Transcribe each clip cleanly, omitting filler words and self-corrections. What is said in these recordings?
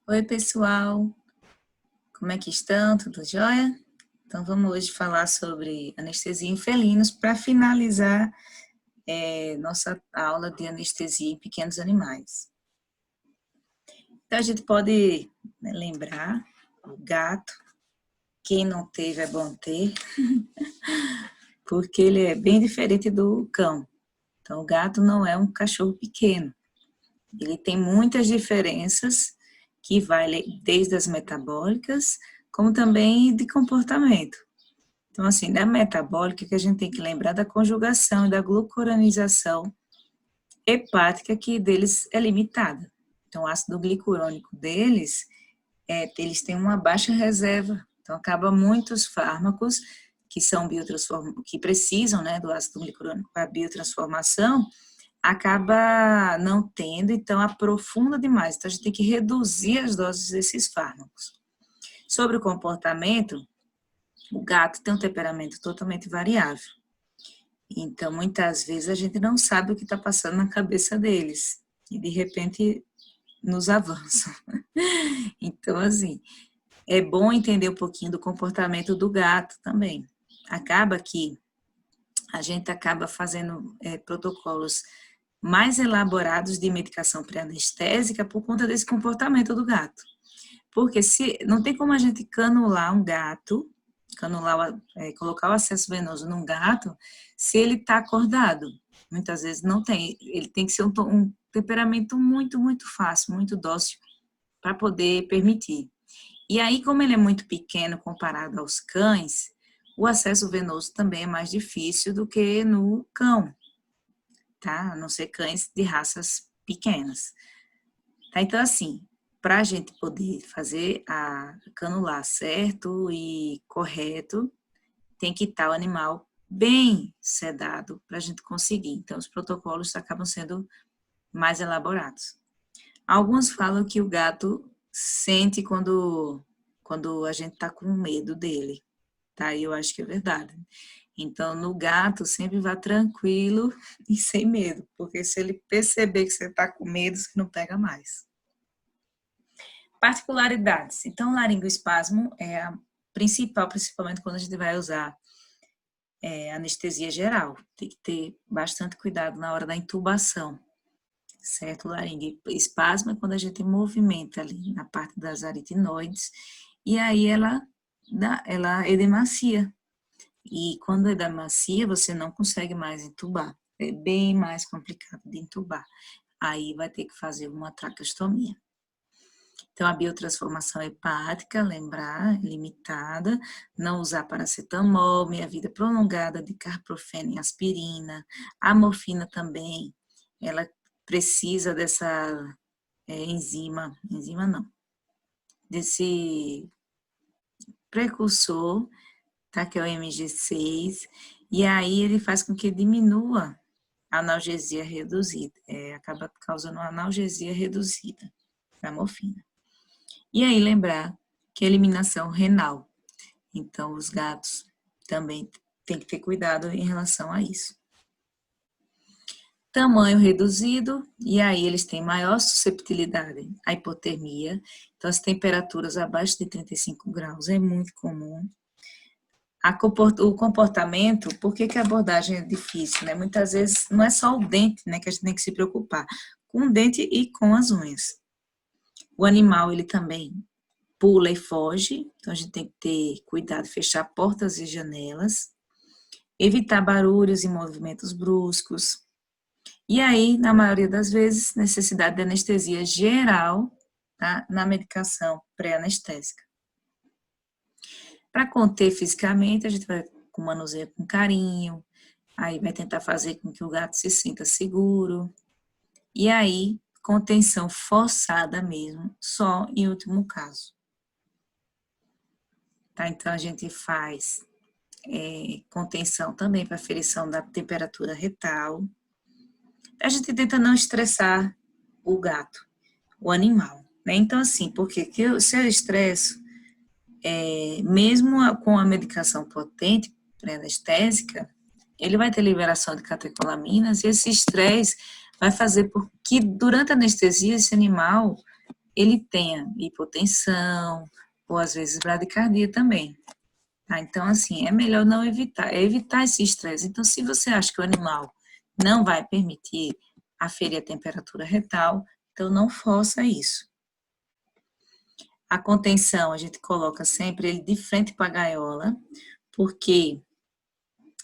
Oi, pessoal, como é que estão? Tudo jóia? Então, vamos hoje falar sobre anestesia em felinos para finalizar nossa aula de anestesia em pequenos animais. Então, a gente pode lembrar o gato, quem não teve é bom ter, porque ele é bem diferente do cão. Então, o gato não é um cachorro pequeno, ele tem muitas diferenças que vai desde as metabólicas, como também de comportamento. Então, assim, da metabólica, que a gente tem que lembrar da conjugação e da glucuronização hepática, que deles é limitada. Então, o ácido glicurônico deles, eles têm uma baixa reserva. Então, acaba muitos fármacos que são que precisam, né, do ácido glicurônico para a biotransformação, acaba não tendo, então aprofunda demais. Então, a gente tem que reduzir as doses desses fármacos. Sobre o comportamento, o gato tem um temperamento totalmente variável. Então, muitas vezes a gente não sabe o que está passando na cabeça deles. E, de repente, nos avançam. Então, assim, é bom entender um pouquinho do comportamento do gato também. Acaba que a gente acaba fazendo protocolos mais elaborados de medicação pré-anestésica por conta desse comportamento do gato. Porque se não tem como a gente canular um gato, colocar o acesso venoso num gato, se ele está acordado. Muitas vezes não tem. Ele tem que ser um temperamento muito, muito fácil, muito dócil, para poder permitir. E aí, como ele é muito pequeno comparado aos cães, o acesso venoso também é mais difícil do que no cão, tá? A não ser cães de raças pequenas. Tá? Então, assim, para a gente poder fazer a canular certo e correto, tem que estar o animal bem sedado para a gente conseguir. Então, os protocolos acabam sendo mais elaborados. Alguns falam que o gato sente quando a gente está com medo dele, tá? E eu acho que é verdade. Então, no gato, sempre vá tranquilo e sem medo, porque se ele perceber que você está com medo, você não pega mais. Particularidades. Então, o laringoespasmo é a principal, principalmente quando a gente vai usar anestesia geral. Tem que ter bastante cuidado na hora da intubação, certo? O laringoespasmo é quando a gente movimenta ali na parte das aritinoides e aí ela edemacia. E quando edemacia, você não consegue mais intubar. É bem mais complicado de intubar. Aí vai ter que fazer uma traqueostomia. Então, a biotransformação hepática, lembrar, limitada, não usar paracetamol, meia vida prolongada de carprofeno e aspirina, a morfina também, ela precisa dessa enzima não, desse precursor, tá, que é o MG6, e aí ele faz com que diminua a analgesia reduzida, acaba causando uma analgesia reduzida da morfina. E aí lembrar que é eliminação renal. Então, os gatos também têm que ter cuidado em relação a isso. Tamanho reduzido, e aí eles têm maior susceptibilidade à hipotermia. Então, as temperaturas abaixo de 35 graus é muito comum. O comportamento, por que a abordagem é difícil, né? Muitas vezes não é só o dente, né, que a gente tem que se preocupar, com o dente e com as unhas. O animal, ele também pula e foge, então a gente tem que ter cuidado, fechar portas e janelas, evitar barulhos e movimentos bruscos. E aí, na maioria das vezes, necessidade de anestesia geral, tá, na medicação pré-anestésica. Para conter fisicamente, a gente vai com manuseio com carinho, aí vai tentar fazer com que o gato se sinta seguro. E aí, contenção forçada mesmo, só em último caso. Tá? Então, a gente faz contenção também para aferição da temperatura retal. A gente tenta não estressar o gato, o animal, né? Então, assim, porque se eu estresso, mesmo com a medicação potente, pré-anestésica, ele vai ter liberação de catecolaminas e esse estresse vai fazer com que, durante a anestesia, esse animal ele tenha hipotensão, ou às vezes bradicardia também. Tá? Então, assim, é melhor não evitar, é evitar esse estresse. Então, se você acha que o animal não vai permitir aferir a temperatura retal, então não força isso. A contenção, a gente coloca sempre ele de frente para a gaiola, porque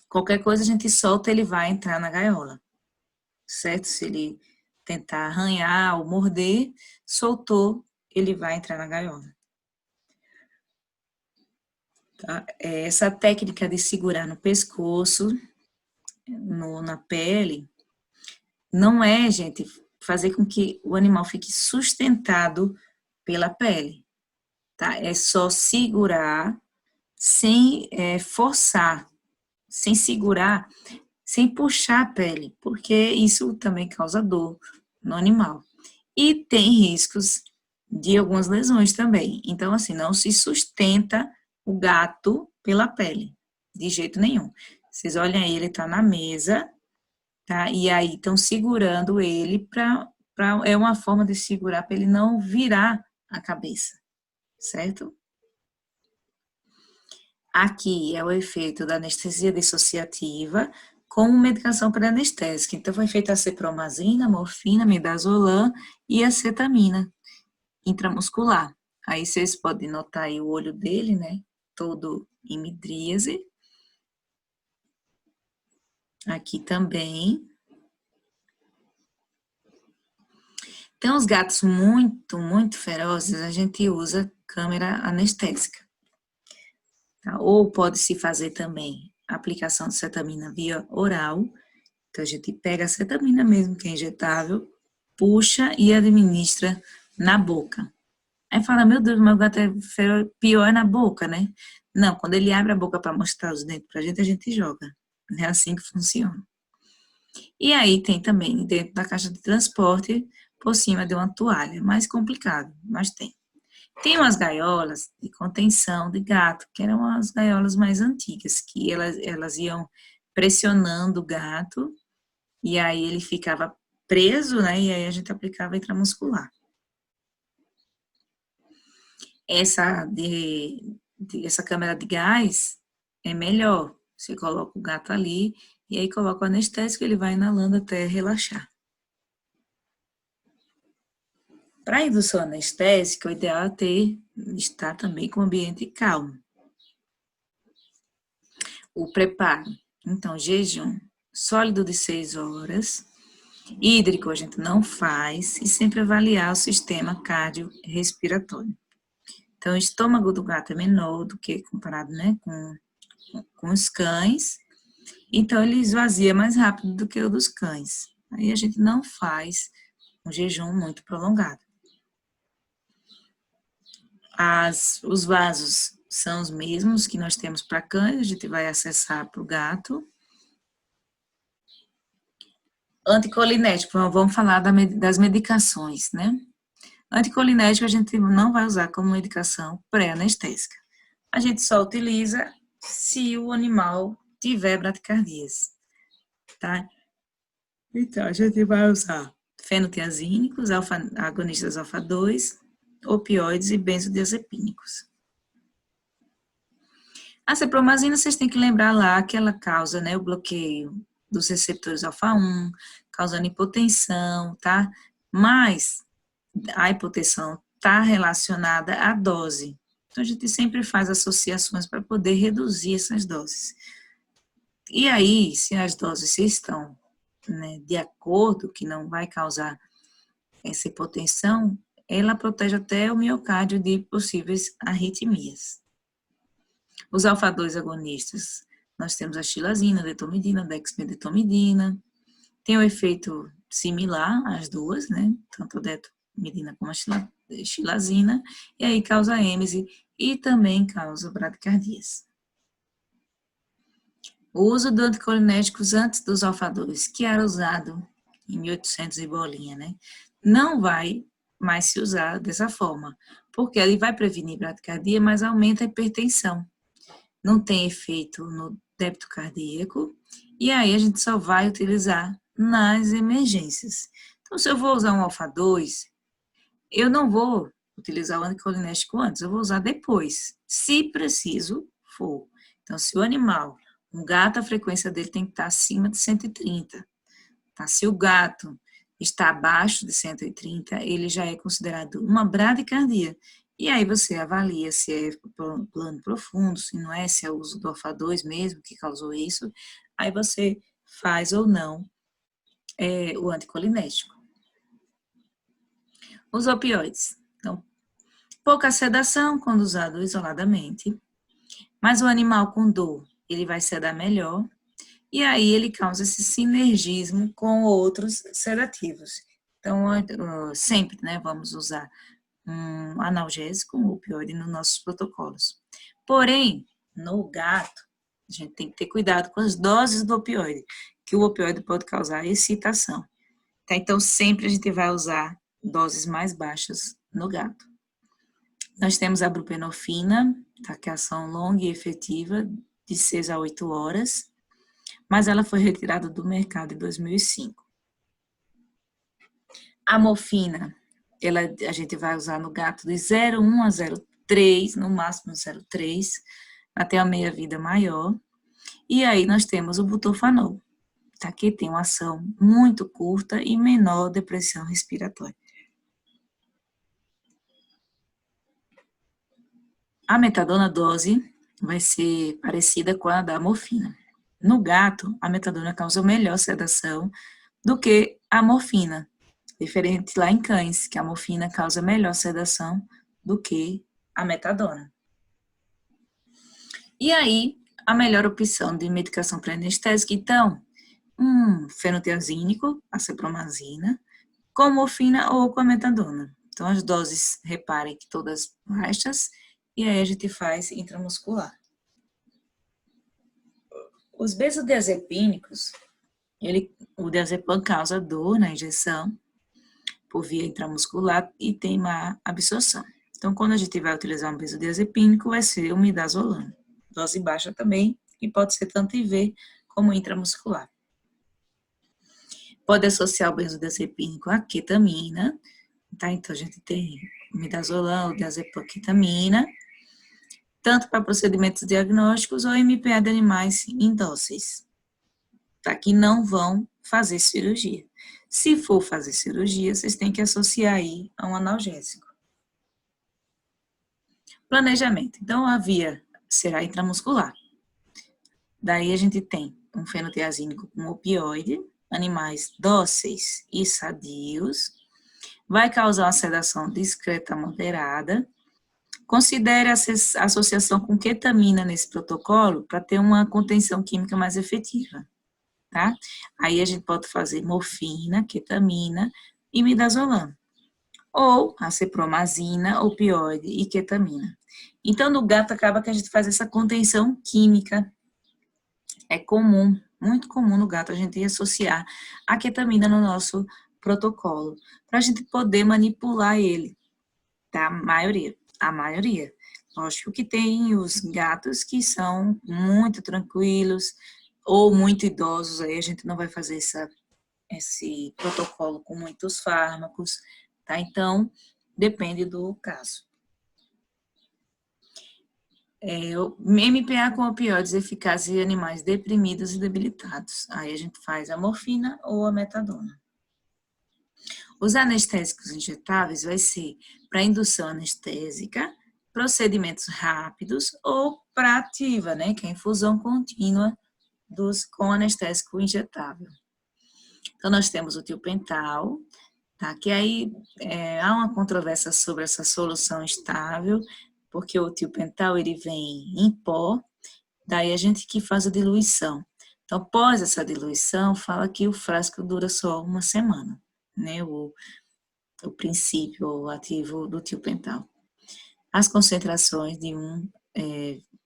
qualquer coisa a gente solta, ele vai entrar na gaiola, certo? Se ele tentar arranhar ou morder, soltou, ele vai entrar na gaiola. Tá? Essa técnica de segurar no pescoço, na pele, não é, gente, fazer com que o animal fique sustentado pela pele, tá? É só segurar sem forçar, sem segurar, sem puxar a pele, porque isso também causa dor no animal. E tem riscos de algumas lesões também. Então, assim, não se sustenta o gato pela pele, de jeito nenhum. Vocês olham aí, ele tá na mesa, tá? E aí estão segurando ele é uma forma de segurar para ele não virar a cabeça, certo? Aqui é o efeito da anestesia dissociativa com medicação pré-anestésica. Então, foi feita a cepromazina, morfina, midazolam e acetamina intramuscular. Aí vocês podem notar aí o olho dele, né? Todo em midríase. Aqui também. Então, os gatos muito ferozes, a gente usa câmera anestésica. Tá? Ou pode-se fazer também a aplicação de cetamina via oral. Então, a gente pega a cetamina mesmo, que é injetável, puxa e administra na boca. Aí fala, meu Deus, meu gato é pior é na boca, né? Não, quando ele abre a boca para mostrar os dentes pra gente, a gente joga. É assim que funciona. E aí tem também dentro da caixa de transporte, por cima de uma toalha. Mais complicado, mas tem. Tem umas gaiolas de contenção de gato, que eram as gaiolas mais antigas, que elas iam pressionando o gato, e aí ele ficava preso, né? E aí a gente aplicava intramuscular. Essa câmera de gás é melhor. Você coloca o gato ali e aí coloca o anestésico, ele vai inalando até relaxar. Para indução anestésica, o ideal é estar também com o ambiente calmo. O preparo. Então, jejum sólido de 6 horas. Hídrico a gente não faz e sempre avaliar o sistema cardiorrespiratório. Então, o estômago do gato é menor do que comparado, né, com os cães. Então, ele esvazia mais rápido do que o dos cães. Aí a gente não faz um jejum muito prolongado. Os vasos são os mesmos que nós temos para cães, a gente vai acessar para o gato. Anticolinético, vamos falar das medicações, né? Anticolinético a gente não vai usar como medicação pré-anestésica. A gente só utiliza se o animal tiver bradicardias, tá? Então, a gente vai usar fenotiazínicos, agonistas alfa-2, opioides e benzodiazepínicos. A cepromazina, vocês têm que lembrar lá que ela causa, né, o bloqueio dos receptores alfa-1, causando hipotensão, tá? Mas a hipotensão está relacionada à dose. Então, a gente sempre faz associações para poder reduzir essas doses. E aí, se as doses estão, né, de acordo, que não vai causar essa hipotensão, ela protege até o miocárdio de possíveis arritmias. Os alfa-2 agonistas, nós temos a xilazina, detomidina, dexmedetomidina, tem um efeito similar às duas, né, tanto a detomidina como a xilazina, e aí causa êmese e também causa bradicardias. O uso de anticolinéticos antes dos alfa-2, que era usado em 1800 e bolinha, né, não vai mais se usar dessa forma, porque ele vai prevenir bradicardia, mas aumenta a hipertensão. Não tem efeito no débito cardíaco, e aí a gente só vai utilizar nas emergências. Então, se eu vou usar um alfa-2, eu não vou utilizar o anticolinéstico antes, eu vou usar depois, se preciso for. Então, se o animal, um gato, a frequência dele tem que estar acima de 130. Tá? Se o gato está abaixo de 130, ele já é considerado uma bradicardia. E aí você avalia se é plano profundo, se não é, se é o uso do alfa-2 mesmo que causou isso. Aí você faz ou não o anticolinéstico. Os opioides. Então, pouca sedação quando usado isoladamente, mas o animal com dor, ele vai sedar melhor, e aí ele causa esse sinergismo com outros sedativos. Então, sempre, né, vamos usar um analgésico, um opioide nos nossos protocolos. Porém, no gato, a gente tem que ter cuidado com as doses do opioide, que o opioide pode causar excitação. Tá? Então, sempre a gente vai usar doses mais baixas no gato. Nós temos a buprenorfina, tá? Que é ação longa e efetiva, de 6 a 8 horas, mas ela foi retirada do mercado em 2005. A morfina, a gente vai usar no gato de 0,1 a 0,3, no máximo 0,3, até a meia-vida maior. E aí nós temos o butorfanol, tá? Que tem uma ação muito curta e menor depressão respiratória. A metadona dose vai ser parecida com a da morfina. No gato, a metadona causa melhor sedação do que a morfina, diferente lá em cães, que a morfina causa melhor sedação do que a metadona. E aí, a melhor opção de medicação pré-anestésica, então, fenotiazínico, a cipromazina, com morfina ou com a metadona. Então, as doses, reparem que todas baixas, e aí a gente faz intramuscular. Os benzodiazepínicos, o diazepam causa dor na injeção, por via intramuscular e tem má absorção. Então, quando a gente vai utilizar um benzodiazepínico, vai ser o midazolam. Dose baixa também, e pode ser tanto IV como intramuscular. Pode associar o benzodiazepínico à ketamina, tá? Então, a gente tem o midazolam, o diazepam, ketamina, tanto para procedimentos diagnósticos ou MPA de animais indóceis, tá? Que não vão fazer cirurgia. Se for fazer cirurgia, vocês têm que associar aí a um analgésico. Planejamento. Então, a via será intramuscular. Daí a gente tem um fenotiazínico com opioide, animais dóceis e sadios, vai causar uma sedação discreta moderada. Considere a associação com ketamina nesse protocolo para ter uma contenção química mais efetiva, tá? Aí a gente pode fazer morfina, ketamina e midazolam, ou a cipromazina, opioide e ketamina. Então, no gato acaba que a gente faz essa contenção química. É comum, muito comum no gato a gente associar a ketamina no nosso protocolo, para a gente poder manipular ele, tá? A maioria. Lógico que tem os gatos que são muito tranquilos ou muito idosos, aí a gente não vai fazer esse protocolo com muitos fármacos, tá? Então, depende do caso. O MPA com opioides eficazes em animais deprimidos e debilitados. Aí a gente faz a morfina ou a metadona. Os anestésicos injetáveis vai ser para indução anestésica, procedimentos rápidos ou para ativa, né, que é a infusão contínua com anestésico injetável. Então, nós temos o tiopental, tá, que aí há uma controvérsia sobre essa solução estável, porque o tiopental ele vem em pó, daí a gente que faz a diluição. Então, após essa diluição, fala que o frasco dura só uma semana, né, o princípio ativo do tiopental. As concentrações de 1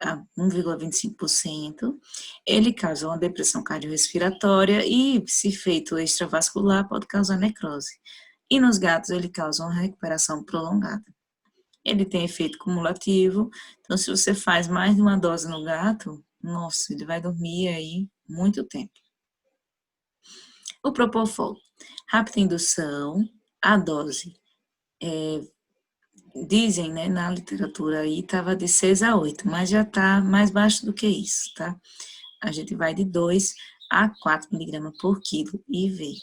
a 1,25%, ele causa uma depressão cardiorrespiratória e, se feito extravascular, pode causar necrose. E nos gatos ele causa uma recuperação prolongada. Ele tem efeito cumulativo, então se você faz mais de uma dose no gato, nossa, ele vai dormir aí muito tempo. O Propofol, rápida indução, a dose dizem, né, na literatura aí, estava de 6 a 8, mas já está mais baixo do que isso, tá? A gente vai de 2 a 4 miligramas por quilo IV.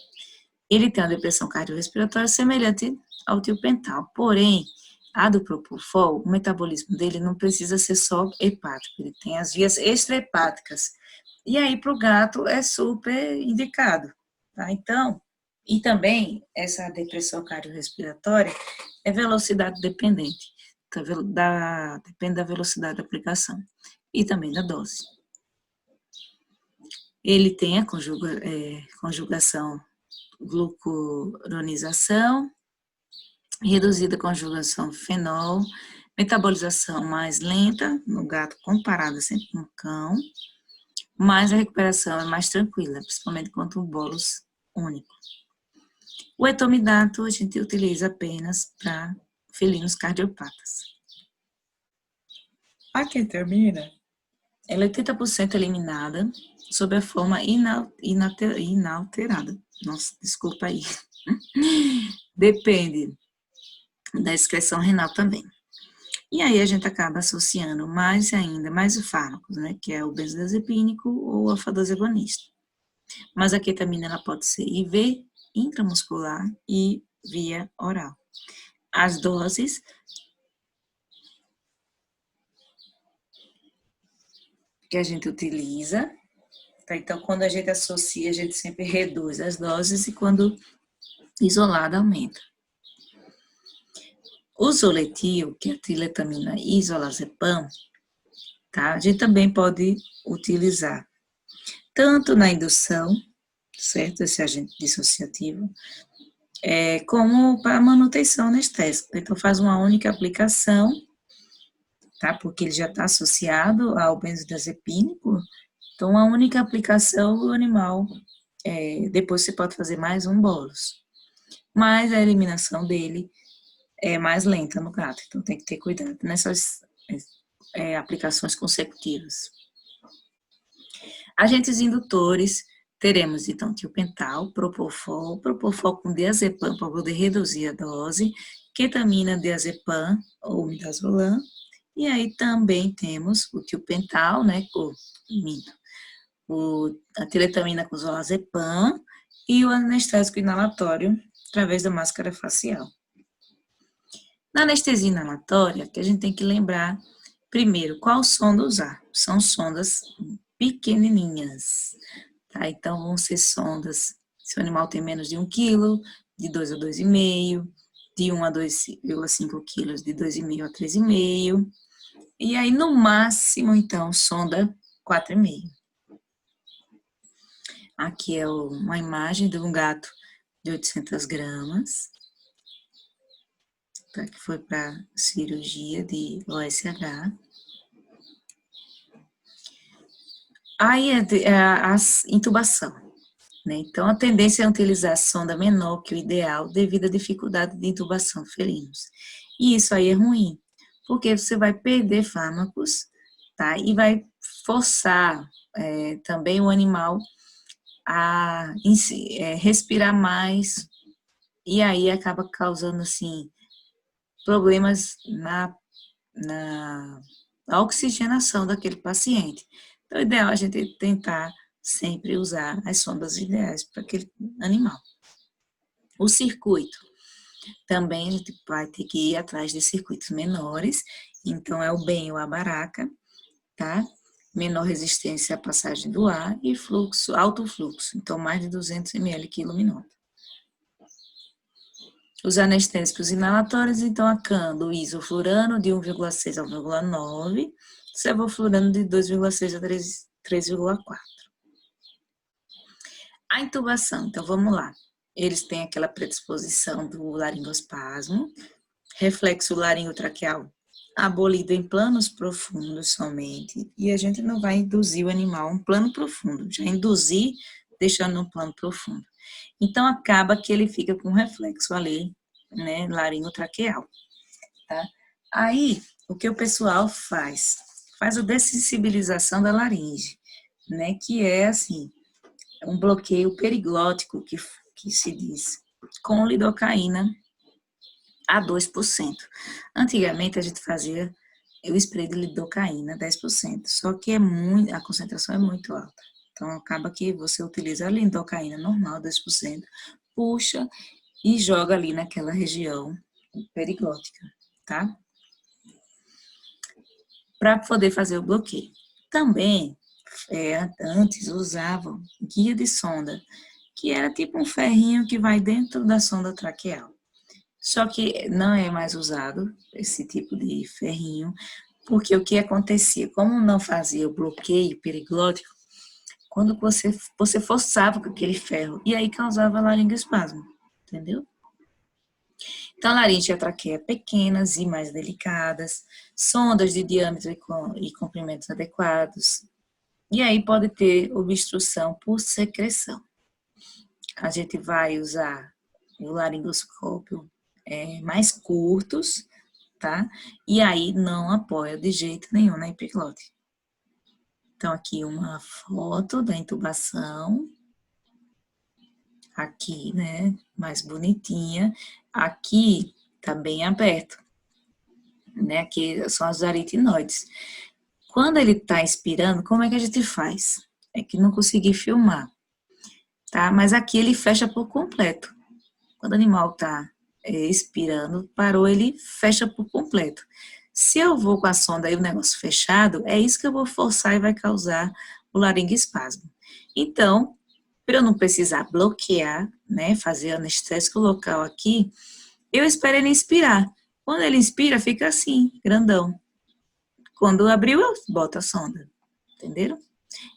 Ele tem uma depressão cardiorrespiratória semelhante ao tiopental, porém, a do Propofol, o metabolismo dele não precisa ser só hepático, ele tem as vias extrahepáticas. E aí, para o gato, é super indicado, tá? Então, e também, essa depressão cardiorrespiratória é velocidade dependente, depende da velocidade da aplicação e também da dose. Ele tem a conjugação glucuronização, reduzida conjugação fenol, metabolização mais lenta no gato comparada sempre no cão, mas a recuperação é mais tranquila, principalmente quanto o bolus único. O etomidato a gente utiliza apenas para felinos cardiopatas. A ketamina, ela é 80% eliminada sob a forma inalterada. Nossa, desculpa aí. Depende da excreção renal também. E aí a gente acaba associando mais os fármacos, né, que é o benzodiazepínico ou o alfa-2 agonista. Mas a ketamina ela pode ser IV, intramuscular e via oral. As doses que a gente utiliza, tá? Então quando a gente associa, a gente sempre reduz as doses e quando isolada aumenta. O Zoletil, que é a triletamina e isolazepam, tá? A gente também pode utilizar tanto na indução, certo? Esse agente dissociativo, como para manutenção anestésica. Então, faz uma única aplicação, tá? Porque ele já está associado ao benzodiazepínico. Então, uma única aplicação, o animal, depois você pode fazer mais um bolus. Mas a eliminação dele é mais lenta no gato, então tem que ter cuidado nessas aplicações consecutivas. Agentes indutores, teremos então tiopental, propofol com diazepam para poder reduzir a dose, ketamina, diazepam ou midazolam, e aí também temos o tiopental, né, a tiretamina com zolazepam e o anestésico inalatório através da máscara facial. Na anestesia inalatória, que a gente tem que lembrar, primeiro, qual sonda usar? São sondas pequenininhas, tá? Então, vão ser sondas, se o animal tem menos de 1 quilo, de 2 a 2,5, de 1 a 2,5 quilos, de 2,5 a 3,5, e aí, no máximo, então, sonda 4,5. Aqui é uma imagem de um gato de 800 gramas, tá? Que foi para cirurgia de OSH. Aí a intubação, né? Então, a tendência é utilizar sonda menor que o ideal devido à dificuldade de intubação felinos. E isso aí é ruim, porque você vai perder fármacos, tá? E vai forçar também o animal a respirar mais, e aí acaba causando, assim, problemas na oxigenação daquele paciente. Então, o ideal é a gente tentar sempre usar as sondas ideais para aquele animal. O circuito. Também a gente vai ter que ir atrás de circuitos menores. Então, é o bem ou a baraca, tá? Menor resistência à passagem do ar e fluxo, alto fluxo. Então, mais de 200 ml quilo minuto. Os anestésicos inalatórios, então, a cando, o isoflurano de 1,6 a 1,9, sevoflurano de 2,6 a 3,4. A intubação, então vamos lá. Eles têm aquela predisposição do laringoespasmo, reflexo laringotraqueal abolido em planos profundos somente, e a gente não vai induzir o animal a um plano profundo, já induzir deixando um plano profundo. Então, acaba que ele fica com reflexo ali, né, laringotraqueal, tá? Aí, o que o pessoal faz? Faz a dessensibilização da laringe, né, que é, assim, um bloqueio periglótico, que se diz, com lidocaína a 2%. Antigamente a gente fazia o spray de lidocaína, 10%, só que a concentração é muito alta. Então acaba que você utiliza a lidocaína normal, 10%, puxa e joga ali naquela região periglótica, tá? Para poder fazer o bloqueio. Também, antes usavam guia de sonda, que era tipo um ferrinho que vai dentro da sonda traqueal. Só que não é mais usado esse tipo de ferrinho, porque o que acontecia, como não fazia o bloqueio periglótico, quando você forçava com aquele ferro, e aí causava laringoespasmo, entendeu? Então, laringe e a traqueia pequenas e mais delicadas, sondas de diâmetro e comprimentos adequados, e aí pode ter obstrução por secreção. A gente vai usar o laringoscópio mais curtos, tá? E aí não apoia de jeito nenhum na epiglote. Então, aqui uma foto da intubação. Aqui, né? Mais bonitinha. Aqui tá bem aberto, né? Aqui são as aritinoides. Quando ele tá expirando, como é que a gente faz? É que não consegui filmar, tá? Mas aqui ele fecha por completo. Quando o animal tá expirando, parou, ele fecha por completo. Se eu vou com a sonda e o negócio fechado, é isso que eu vou forçar e vai causar o laringoespasmo. Então, para eu não precisar bloquear, né, fazer anestésico local aqui, eu espero ele inspirar. Quando ele inspira, fica assim, grandão. Quando abriu, eu boto a sonda, entenderam?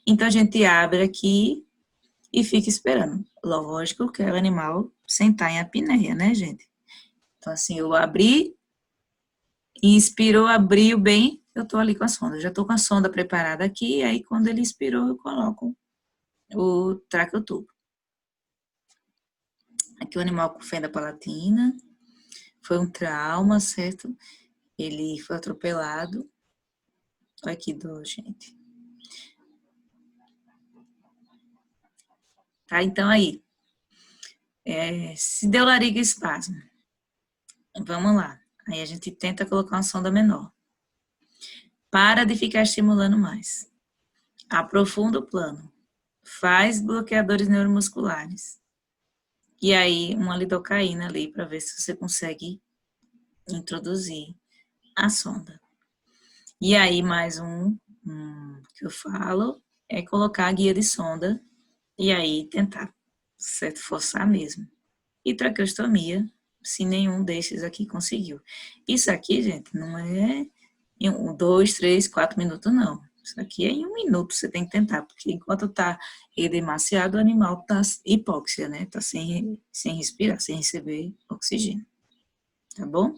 Então, a gente abre aqui e fica esperando. Lógico que é o animal sentar em apneia, né, gente? Então, assim, eu abri, inspirou, abriu bem, eu tô ali com a sonda. Eu já tô com a sonda preparada aqui, aí quando ele inspirou, eu coloco o traqueotubo. Aqui o animal com fenda palatina, foi um trauma, certo? Ele foi atropelado. Olha que dor, gente. Tá, então aí, se deu laringoespasmo, vamos lá. Aí a gente tenta colocar uma sonda menor. Para de ficar estimulando mais. Aprofunda o plano. Faz bloqueadores neuromusculares. E aí, uma lidocaína ali para ver se você consegue introduzir a sonda. E aí, mais um que eu falo é colocar a guia de sonda e aí tentar, certo? Forçar mesmo. E traqueostomia, se nenhum desses aqui conseguiu. Isso aqui, gente, não é em 2, 3, 4 minutos, não. Isso aqui é em 1 minuto, você tem que tentar, porque enquanto tá edemaciado, o animal tá hipóxia, né? Tá sem respirar, sem receber oxigênio. Tá bom?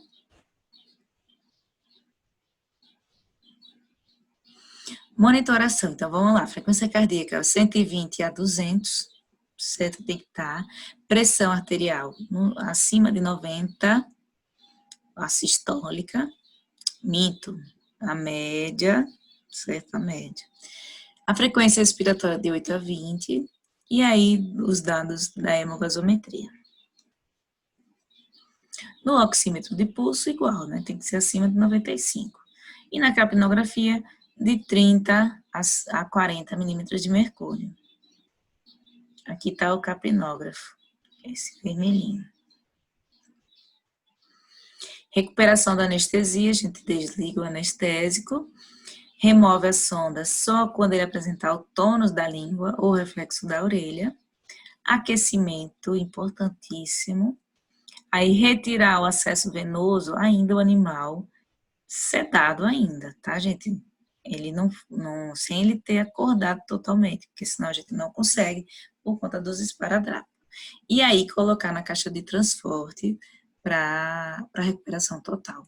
Monitoração. Então, vamos lá. Frequência cardíaca, 120 a 200, certo? Tem que estar. Pressão arterial, acima de 90, a sistólica. Minto, a média, certo? A média. A frequência respiratória de 8 a 20, e aí os dados da hemogasometria. No oxímetro de pulso, igual, né? Tem que ser acima de 95. E na capnografia, de 30 a 40 milímetros de mercúrio. Aqui está o capnógrafo, esse vermelhinho. Recuperação da anestesia, a gente desliga o anestésico, remove a sonda só quando ele apresentar o tônus da língua ou reflexo da orelha. Aquecimento, importantíssimo. Aí retirar o acesso venoso, ainda o animal sedado ainda, tá, gente? Ele não, sem ele ter acordado totalmente, porque senão a gente não consegue por conta dos esparadrapos. E aí colocar na caixa de transporte para recuperação total.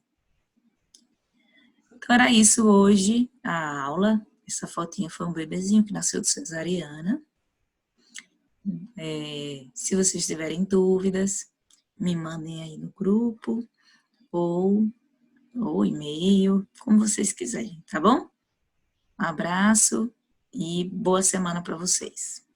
Então era isso hoje, a aula. Essa fotinha foi um bebezinho que nasceu de cesariana. Se vocês tiverem dúvidas, me mandem aí no grupo ou e-mail, como vocês quiserem, tá bom? Um abraço e boa semana para vocês.